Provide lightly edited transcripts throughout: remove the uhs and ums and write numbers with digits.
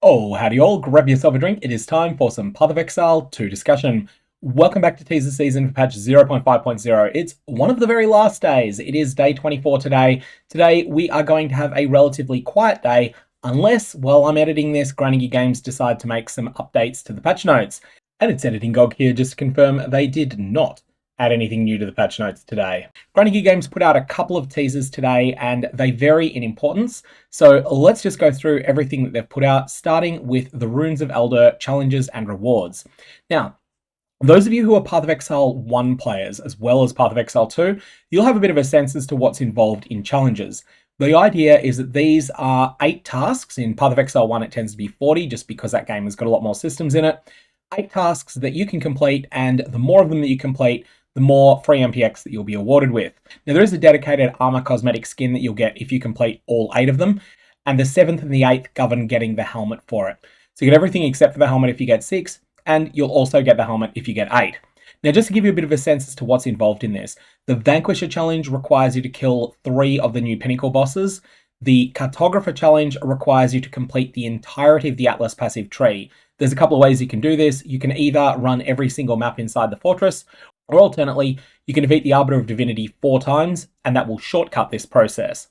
Oh, howdy all, grab yourself a drink. It is time for some Path of Exile 2 discussion. Welcome back to Teaser Season for patch 0.5.0. It's one of the very last days. It is day 24 today. Today we are going to have a relatively quiet day, unless, while I'm editing this, Grinding Games decide to make some updates to the patch notes. And it's Editing Gog here just to confirm they did not add anything new to the patch notes today. Grinding Games put out a couple of teasers today and they vary in importance. So let's just go through everything that they've put out, starting with the Runes of Aldur Challenges and Rewards. Now, those of you who are Path of Exile 1 players, as well as Path of Exile 2, you'll have a bit of a sense as to what's involved in challenges. The idea is that these are 8 tasks. In Path of Exile 1, it tends to be 40, just because that game has got a lot more systems in it. 8 tasks that you can complete, and the more of them that you complete, the more free MTX that you'll be awarded with. Now, there is a dedicated armor cosmetic skin that you'll get if you complete all 8 of them, and the 7th and the 8th govern getting the helmet for it. So you get everything except for the helmet if you get 6, and you'll also get the helmet if you get 8. Now, just to give you a bit of a sense as to what's involved in this, the Vanquisher Challenge requires you to kill 3 of the new Pinnacle bosses. The Cartographer Challenge requires you to complete the entirety of the Atlas passive tree. There's a couple of ways you can do this. You can either run every single map inside the fortress, or alternately, you can defeat the Arbiter of Divinity 4 times, and that will shortcut this process.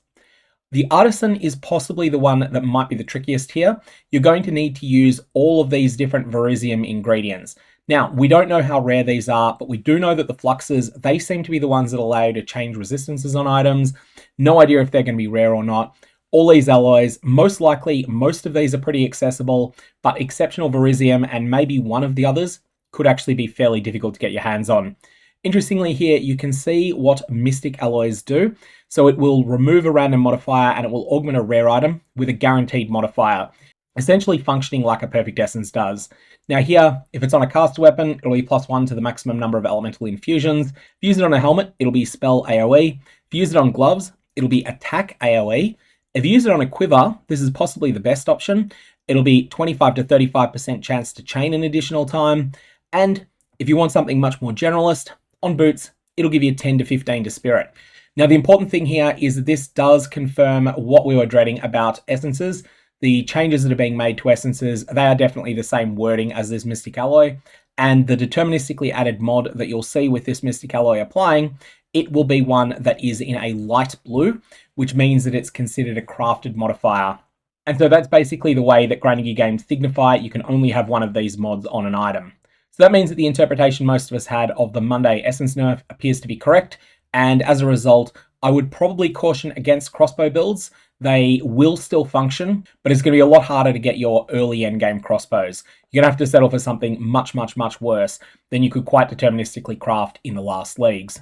The Artisan is possibly the one that might be the trickiest here. You're going to need to use all of these different Verisium ingredients. Now, we don't know how rare these are, but we do know that the Fluxes, they seem to be the ones that allow you to change resistances on items. No idea if they're going to be rare or not. All these alloys, most likely, most of these are pretty accessible, but Exceptional Verisium and maybe one of the others could actually be fairly difficult to get your hands on. Interestingly here, you can see what Mystic Alloys do. So it will remove a random modifier and it will augment a rare item with a guaranteed modifier, essentially functioning like a Perfect Essence does. Now here, if it's on a caster weapon, it'll be +1 to the maximum number of elemental infusions. If you use it on a helmet, it'll be spell AoE. If you use it on gloves, it'll be attack AoE. If you use it on a quiver, this is possibly the best option. It'll be 25 to 35% chance to chain an additional time. And if you want something much more generalist, on boots, it'll give you 10 to 15 to spirit. Now, the important thing here is that this does confirm what we were dreading about essences. The changes that are being made to essences, they are definitely the same wording as this Mystic Alloy. And the deterministically added mod that you'll see with this Mystic Alloy applying, it will be one that is in a light blue, which means that it's considered a crafted modifier. And so that's basically the way that Grinding Games signify you can only have one of these mods on an item. So that means that the interpretation most of us had of the Monday Essence nerf appears to be correct, and as a result, I would probably caution against crossbow builds. They will still function, but it's going to be a lot harder to get your early endgame crossbows. You're going to have to settle for something much, much, much worse than you could quite deterministically craft in the last leagues.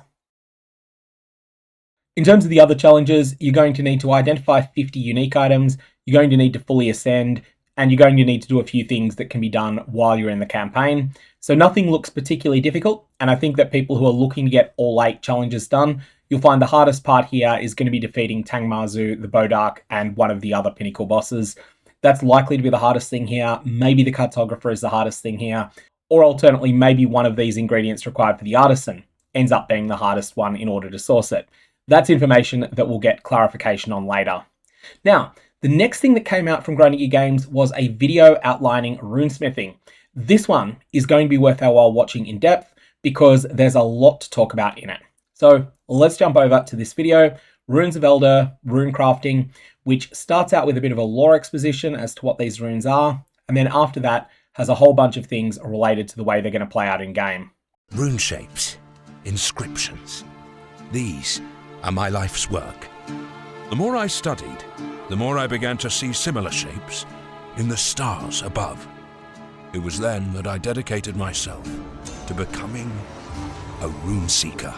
In terms of the other challenges, you're going to need to identify 50 unique items, you're going to need to fully ascend, and you're going to need to do a few things that can be done while you're in the campaign. So nothing looks particularly difficult, and I think that people who are looking to get all 8 challenges done, you'll find the hardest part here is going to be defeating Tangmazu, the Bodark, and one of the other Pinnacle bosses. That's likely to be the hardest thing here. Maybe the Cartographer is the hardest thing here, or alternately, maybe one of these ingredients required for the Artisan ends up being the hardest one in order to source it. That's information that we'll get clarification on later. Now, the next thing that came out from Grinding Games was a video outlining runesmithing. This one is going to be worth our while watching in depth because there's a lot to talk about in it. So let's jump over to this video, Runes of Elder, Rune Crafting, which starts out with a bit of a lore exposition as to what these runes are, and then after that has a whole bunch of things related to the way they're going to play out in game. Rune shapes, inscriptions. These are my life's work. The more I studied, the more I began to see similar shapes in the stars above. It was then that I dedicated myself to becoming a rune seeker.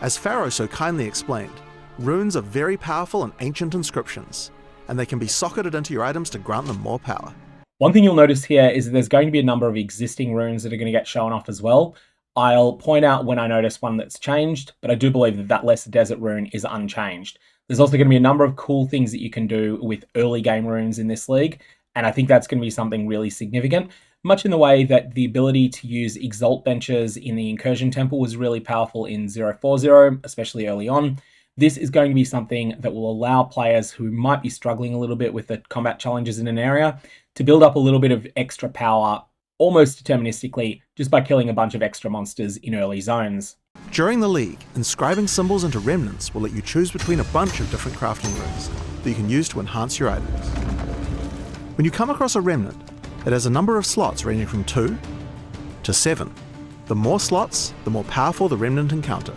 As Pharaoh so kindly explained, runes are very powerful and ancient inscriptions, and they can be socketed into your items to grant them more power. One thing you'll notice here is that there's going to be a number of existing runes that are going to get shown off as well. I'll point out when I notice one that's changed, but I do believe that that Lesser Desert rune is unchanged. There's also going to be a number of cool things that you can do with early game runes in this league, and I think that's going to be something really significant, much in the way that the ability to use Exalt benches in the Incursion Temple was really powerful in 0.4.0, especially early on. This is going to be something that will allow players who might be struggling a little bit with the combat challenges in an area to build up a little bit of extra power almost deterministically just by killing a bunch of extra monsters in early zones. During the league, inscribing symbols into remnants will let you choose between a bunch of different crafting runes that you can use to enhance your items. When you come across a remnant, it has a number of slots ranging from 2 to 7. The more slots, the more powerful the remnant encounter.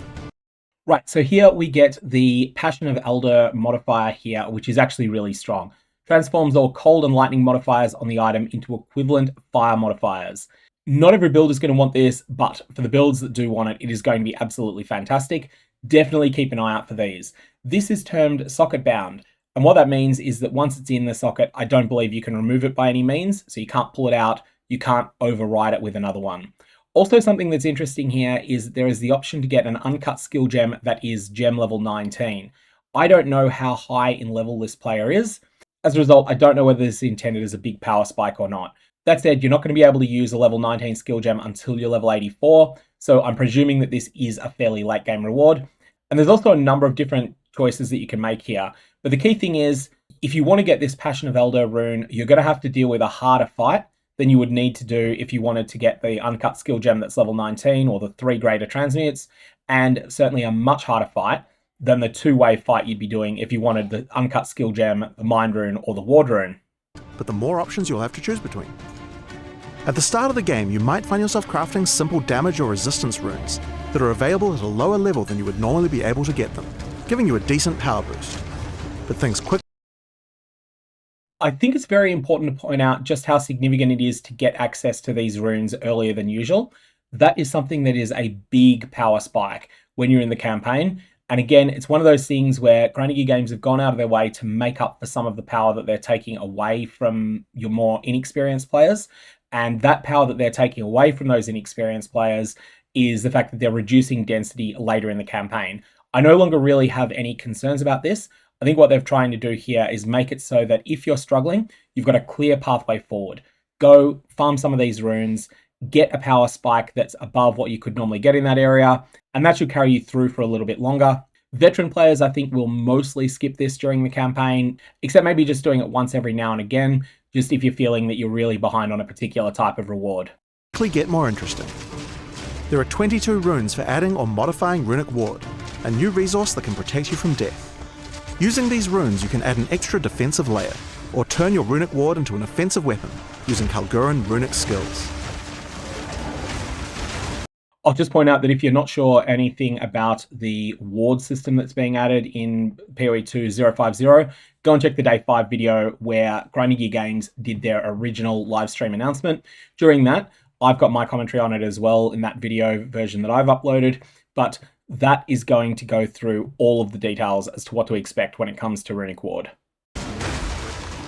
Right, so here we get the Passion of Elder modifier here, which is actually really strong. Transforms all cold and lightning modifiers on the item into equivalent fire modifiers. Not every build is going to want this, but for the builds that do want it, it is going to be absolutely fantastic. Definitely keep an eye out for these. This is termed socket bound, and what that means is that once it's in the socket, I don't believe you can remove it by any means, so you can't pull it out, you can't override it with another one. Also, something that's interesting here is there is the option to get an uncut skill gem that is gem level 19. I don't know how high in level this player is. As a result, I don't know whether this is intended as a big power spike or not. That said, you're not going to be able to use a level 19 skill gem until you're level 84, so I'm presuming that this is a fairly late game reward. And there's also a number of different choices that you can make here. But the key thing is, if you want to get this Passion of Elder rune, you're going to have to deal with a harder fight than you would need to do if you wanted to get the uncut skill gem that's level 19 or the 3 greater transmutes, and certainly a much harder fight than the 2-way fight you'd be doing if you wanted the uncut skill gem, the mind rune, or the ward rune. But the more options you'll have to choose between. At the start of the game, you might find yourself crafting simple damage or resistance runes that are available at a lower level than you would normally be able to get them, giving you a decent power boost. But things quickly. I think it's very important to point out just how significant it is to get access to these runes earlier than usual. That is something that is a big power spike when you're in the campaign. And again, it's one of those things where Grinding Gear Games have gone out of their way to make up for some of the power that they're taking away from your more inexperienced players. And that power that they're taking away from those inexperienced players is the fact that they're reducing density later in the campaign. I no longer really have any concerns about this. I think what they're trying to do here is make it so that if you're struggling, you've got a clear pathway forward. Go farm some of these runes, get a power spike that's above what you could normally get in that area, and that should carry you through for a little bit longer. Veteran players, I think, will mostly skip this during the campaign, except maybe just doing it once every now and again, just if you're feeling that you're really behind on a particular type of reward. Quickly get more interesting. There are 22 runes for adding or modifying Runic Ward, a new resource that can protect you from death. Using these runes, you can add an extra defensive layer, or turn your Runic Ward into an offensive weapon using Kalguran runic skills. I'll just point out that if you're not sure anything about the ward system that's being added in POE 2.050, go and check the Day 5 video where Grinding Gear Games did their original live stream announcement. During that, I've got my commentary on it as well in that video version that I've uploaded, but that is going to go through all of the details as to what to expect when it comes to Runic Ward.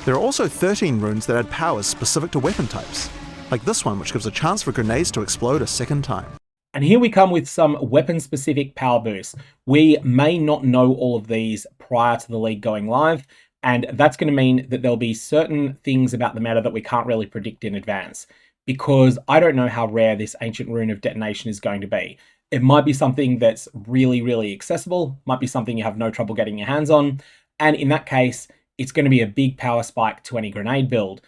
There are also 13 runes that add powers specific to weapon types, like this one which gives a chance for grenades to explode a second time. And here we come with some weapon-specific power boosts. We may not know all of these prior to the league going live, and that's going to mean that there'll be certain things about the meta that we can't really predict in advance, because I don't know how rare this Ancient Rune of Detonation is going to be. It might be something that's really, really accessible, might be something you have no trouble getting your hands on, and in that case, it's going to be a big power spike to any grenade build.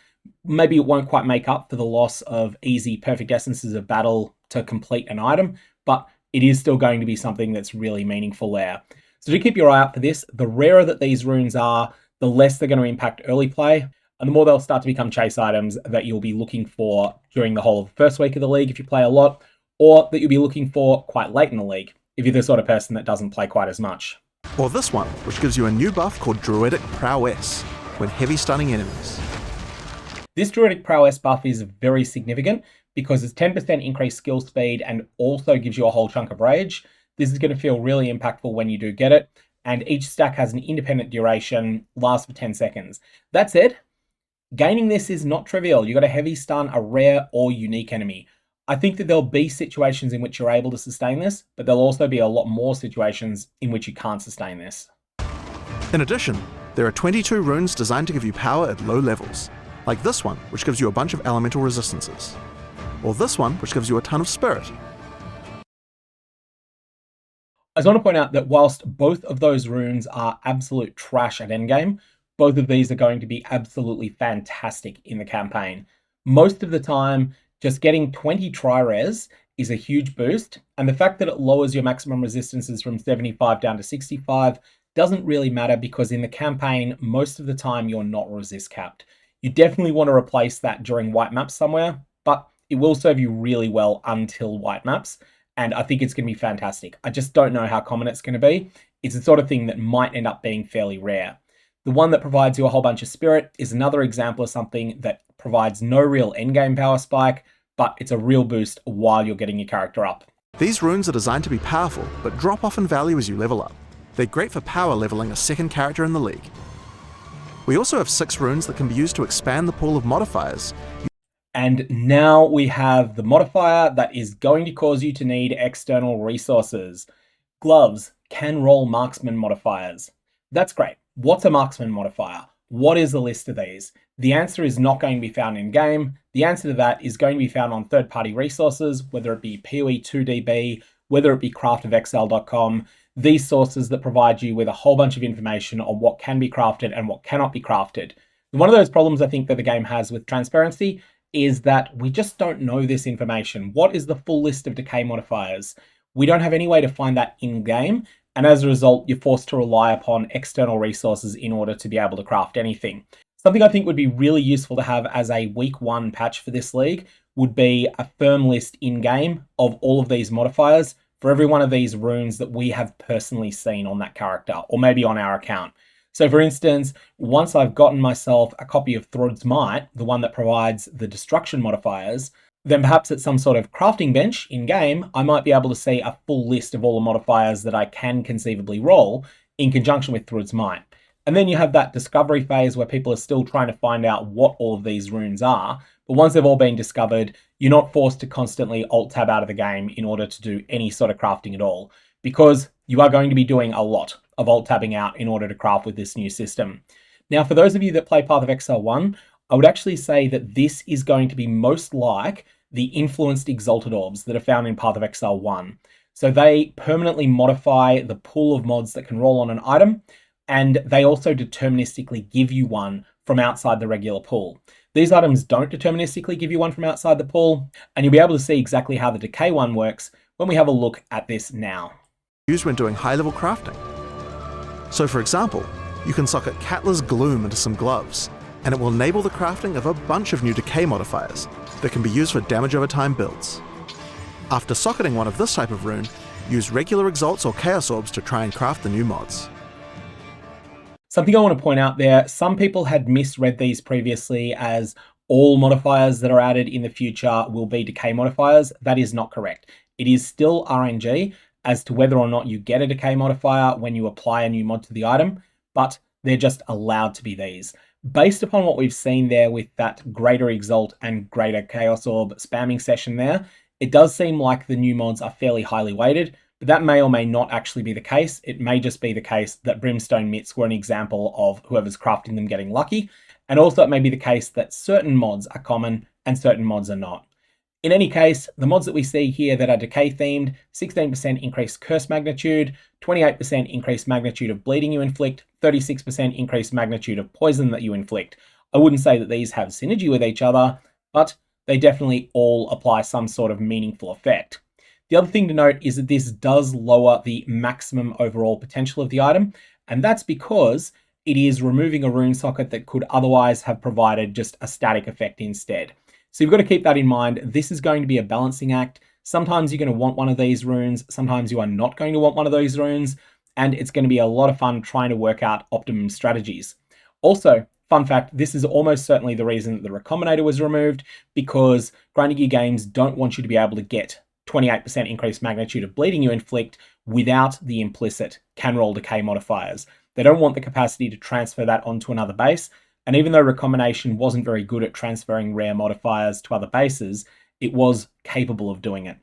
Maybe it won't quite make up for the loss of easy perfect essences of battle to complete an item, but it is still going to be something that's really meaningful there. So do keep your eye out for this. The rarer that these runes are, the less they're going to impact early play, and the more they'll start to become chase items that you'll be looking for during the whole of the first week of the league if you play a lot, or that you'll be looking for quite late in the league if you're the sort of person that doesn't play quite as much. Or this one, which gives you a new buff called Druidic Prowess, when heavy stunning enemies. This Druidic Prowess buff is very significant because it's 10% increased skill speed and also gives you a whole chunk of rage. This is going to feel really impactful when you do get it, and each stack has an independent duration, lasts for 10 seconds. That said, gaining this is not trivial. You've got a heavy stun, a rare or unique enemy. I think that there'll be situations in which you're able to sustain this, but there'll also be a lot more situations in which you can't sustain this. In addition, there are 22 runes designed to give you power at low levels, like this one, which gives you a bunch of elemental resistances, or this one, which gives you a ton of spirit. I just want to point out that whilst both of those runes are absolute trash at endgame, both of these are going to be absolutely fantastic in the campaign. Most of the time, just getting 20 tri-rares is a huge boost, and the fact that it lowers your maximum resistances from 75 down to 65 doesn't really matter because in the campaign, most of the time you're not resist capped. You definitely want to replace that during white maps somewhere, but it will serve you really well until white maps, and I think it's going to be fantastic. I just don't know how common it's going to be. It's the sort of thing that might end up being fairly rare. The one that provides you a whole bunch of spirit is another example of something that provides no real endgame power spike, but it's a real boost while you're getting your character up. These runes are designed to be powerful, but drop off in value as you level up. They're great for power leveling a second character in the league. We also have 6 runes that can be used to expand the pool of modifiers. And now we have the modifier that is going to cause you to need external resources. Gloves can roll marksman modifiers. That's great. What's a marksman modifier? What is the list of these? The answer is not going to be found in game. The answer to that is going to be found on third-party resources, whether it be POE 2DB, whether it be craftofexile.com, these sources that provide you with a whole bunch of information on what can be crafted and what cannot be crafted. One of those problems I think that the game has with transparency is that we just don't know this information. What is the full list of decay modifiers? We don't have any way to find that in-game, and as a result, you're forced to rely upon external resources in order to be able to craft anything. Something I think would be really useful to have as a week 1 patch for this league would be a firm list in-game of all of these modifiers for every one of these runes that we have personally seen on that character, or maybe on our account. So for instance, once I've gotten myself a copy of Throd's Might, the one that provides the destruction modifiers, then perhaps at some sort of crafting bench in-game, I might be able to see a full list of all the modifiers that I can conceivably roll in conjunction with Throd's Might. And then you have that discovery phase where people are still trying to find out what all of these runes are. But once they've all been discovered, you're not forced to constantly alt-tab out of the game in order to do any sort of crafting at all, because you are going to be doing a lot of alt-tabbing out in order to craft with this new system. Now, for those of you that play Path of Exile 1, I would actually say that this is going to be most like the influenced Exalted Orbs that are found in Path of Exile 1. So they permanently modify the pool of mods that can roll on an item, and they also deterministically give you one from outside the regular pool. These items don't deterministically give you one from outside the pool, and you'll be able to see exactly how the decay one works when we have a look at this now. Used when doing high-level crafting. So for example, you can socket Catler's Gloom into some gloves, and it will enable the crafting of a bunch of new decay modifiers that can be used for damage over time builds. After socketing one of this type of rune, use regular Exalts or Chaos Orbs to try and craft the new mods. Something I want to point out there, some people had misread these previously as all modifiers that are added in the future will be decay modifiers. That is not correct. It is still RNG as to whether or not you get a decay modifier when you apply a new mod to the item, but they're just allowed to be these. Based upon what we've seen there with that greater Exalt and greater Chaos Orb spamming session there, it does seem like the new mods are fairly highly weighted, but that may or may not actually be the case. It may just be the case that Brimstone Mitts were an example of whoever's crafting them getting lucky, and also it may be the case that certain mods are common and certain mods are not. In any case, the mods that we see here that are decay themed, 16% increased curse magnitude, 28% increased magnitude of bleeding you inflict, 36% increased magnitude of poison that you inflict. I wouldn't say that these have synergy with each other, but they definitely all apply some sort of meaningful effect. The other thing to note is that this does lower the maximum overall potential of the item, and that's because it is removing a rune socket that could otherwise have provided just a static effect instead. So you've got to keep that in mind. This is going to be a balancing act. Sometimes you're going to want one of these runes, sometimes you are not going to want one of those runes, and it's going to be a lot of fun trying to work out optimum strategies. Also, fun fact, this is almost certainly the reason that the Recombinator was removed, because Grinding Gear Games don't want you to be able to get 28% increased magnitude of bleeding you inflict without the implicit can roll decay modifiers. They don't want the capacity to transfer that onto another base, and even though Recombination wasn't very good at transferring rare modifiers to other bases, it was capable of doing it.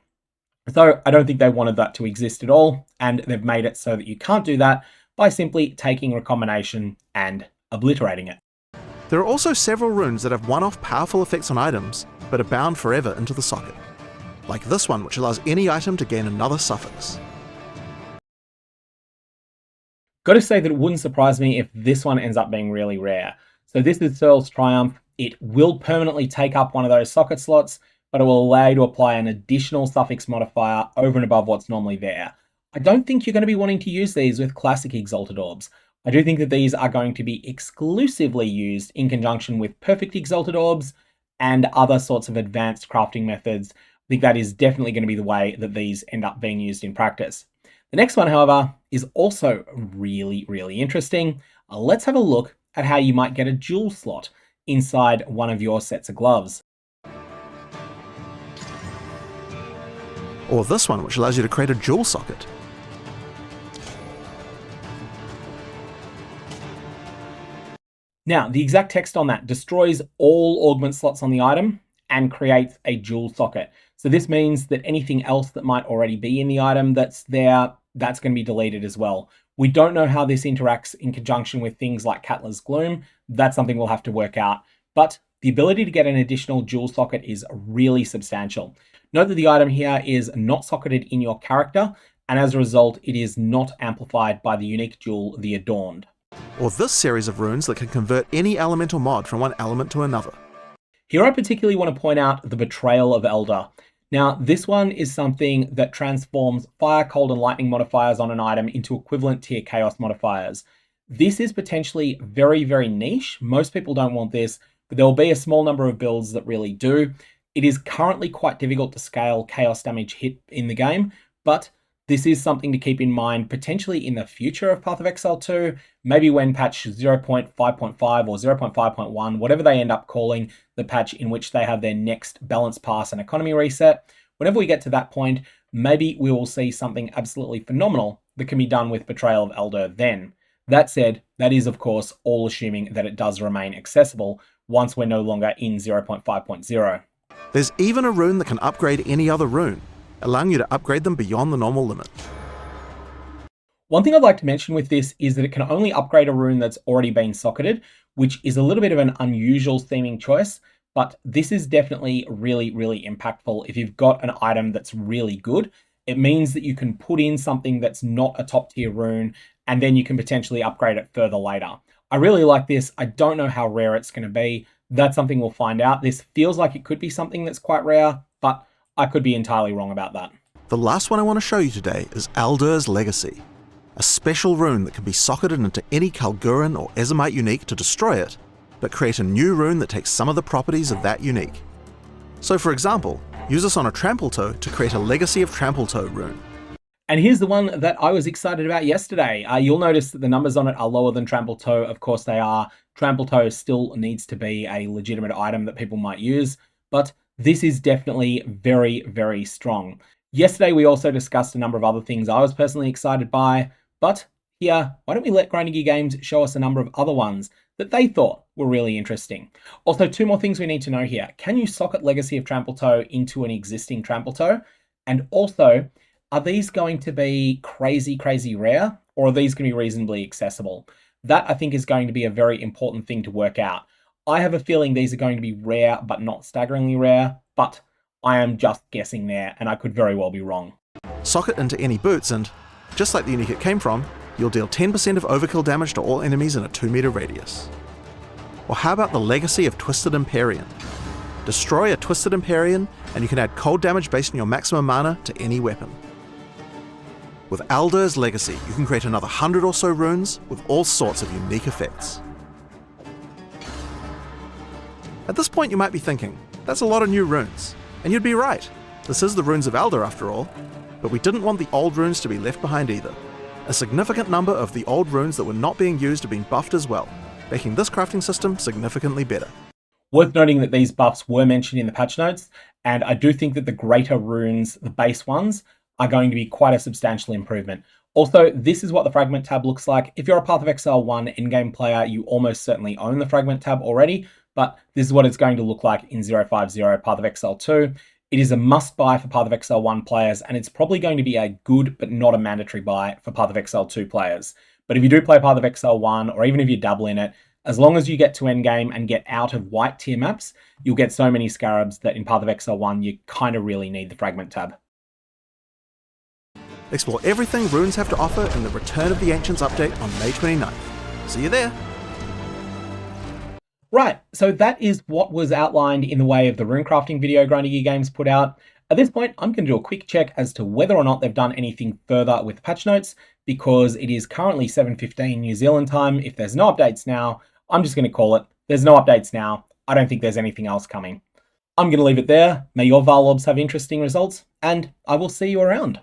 So I don't think they wanted that to exist at all, and they've made it so that you can't do that by simply taking Recombination and obliterating it. There are also several runes that have one-off powerful effects on items, but are bound forever into the socket. Like this one, which allows any item to gain another suffix. Got to say that it wouldn't surprise me if this one ends up being really rare. So this is Searle's Triumph. It will permanently take up one of those socket slots, but it will allow you to apply an additional suffix modifier over and above what's normally there. I don't think you're going to be wanting to use these with classic Exalted Orbs. I do think that these are going to be exclusively used in conjunction with perfect Exalted Orbs and other sorts of advanced crafting methods. I think that is definitely going to be the way that these end up being used in practice. The next one, however, is also really, really interesting. Let's have a look at how you might get a jewel slot inside one of your sets of gloves. Or this one, which allows you to create a jewel socket. Now, the exact text on that destroys all augment slots on the item and creates a jewel socket. So this means that anything else that might already be in the item that's there, that's going to be deleted as well. We don't know how this interacts in conjunction with things like Catler's Gloom. That's something we'll have to work out. But the ability to get an additional jewel socket is really substantial. Note that the item here is not socketed in your character, and as a result, it is not amplified by the unique jewel, the Adorned. Or this series of runes that can convert any elemental mod from one element to another. Here I particularly want to point out the Betrayal of Elder. Now, this one is something that transforms fire, cold, and lightning modifiers on an item into equivalent tier chaos modifiers. This is potentially very, very niche. Most people don't want this, but there will be a small number of builds that really do. It is currently quite difficult to scale chaos damage hit in the game, but this is something to keep in mind potentially in the future of Path of Exile 2, maybe when patch 0.5.5 or 0.5.1, whatever they end up calling the patch in which they have their next balance pass and economy reset. Whenever we get to that point, maybe we will see something absolutely phenomenal that can be done with Betrayal of Elder then. That said, that is of course all assuming that it does remain accessible once we're no longer in 0.5.0. There's even a rune that can upgrade any other rune, allowing you to upgrade them beyond the normal limit. One thing I'd like to mention with this is that it can only upgrade a rune that's already been socketed, which is a little bit of an unusual theming choice, but this is definitely really, really impactful. If you've got an item that's really good, it means that you can put in something that's not a top tier rune, and then you can potentially upgrade it further later. I really like this. I don't know how rare it's going to be. That's something we'll find out. This feels like it could be something that's quite rare, but I could be entirely wrong about that. The last one I want to show you today is Aldur's Legacy, a special rune that can be socketed into any Kalguran or Ezomite unique to destroy it, but create a new rune that takes some of the properties of that unique. So for example, use this on a Trampletoe to create a Legacy of Trampletoe rune. And here's the one that I was excited about yesterday. You'll notice that the numbers on it are lower than Trampletoe. Of course they are. Trampletoe still needs to be a legitimate item that people might use, but this is definitely very, very strong. Yesterday we also discussed a number of other things I was personally excited by, but here, why don't we let Grinding Gear Games show us a number of other ones that they thought were really interesting. Also, two more things we need to know here. Can you socket Legacy of Trampletoe into an existing Trampletoe? And also, are these going to be crazy, crazy rare, or are these going to be reasonably accessible? That, I think, is going to be a very important thing to work out. I have a feeling these are going to be rare, but not staggeringly rare, but I am just guessing there, and I could very well be wrong. Socket into any boots and, just like the unique it came from, you'll deal 10% of overkill damage to all enemies in a 2-meter radius. Or how about the Legacy of Twisted Empyrean? Destroy a Twisted Empyrean, and you can add cold damage based on your maximum mana to any weapon. With Aldur's Legacy, you can create another 100 or so runes with all sorts of unique effects. At this point you might be thinking, that's a lot of new runes. And you'd be right, this is the Runes of Aldur after all, but we didn't want the old runes to be left behind either. A significant number of the old runes that were not being used have been buffed as well, making this crafting system significantly better. Worth noting that these buffs were mentioned in the patch notes, and I do think that the greater runes, the base ones, are going to be quite a substantial improvement. Also, this is what the Fragment tab looks like. If you're a Path of Exile 1 endgame player, you almost certainly own the Fragment tab already, but this is what it's going to look like in 050 Path of Exile 2. It is a must-buy for Path of Exile 1 players, and it's probably going to be a good but not a mandatory buy for Path of Exile 2 players. But if you do play Path of Exile 1, or even if you dabble in it, as long as you get to endgame and get out of white tier maps, you'll get so many scarabs that in Path of Exile 1 you kind of really need the Fragment tab. Explore everything Runes have to offer in the Return of the Ancients update on May 29th. See you there! Right, so that is what was outlined in the way of the runecrafting video Grindy Games put out. At this point, I'm going to do a quick check as to whether or not they've done anything further with patch notes, because it is currently 7:15 New Zealand time. If there's no updates now, I'm just going to call it. There's no updates now. I don't think there's anything else coming. I'm going to leave it there. May your Varlobs have interesting results, and I will see you around.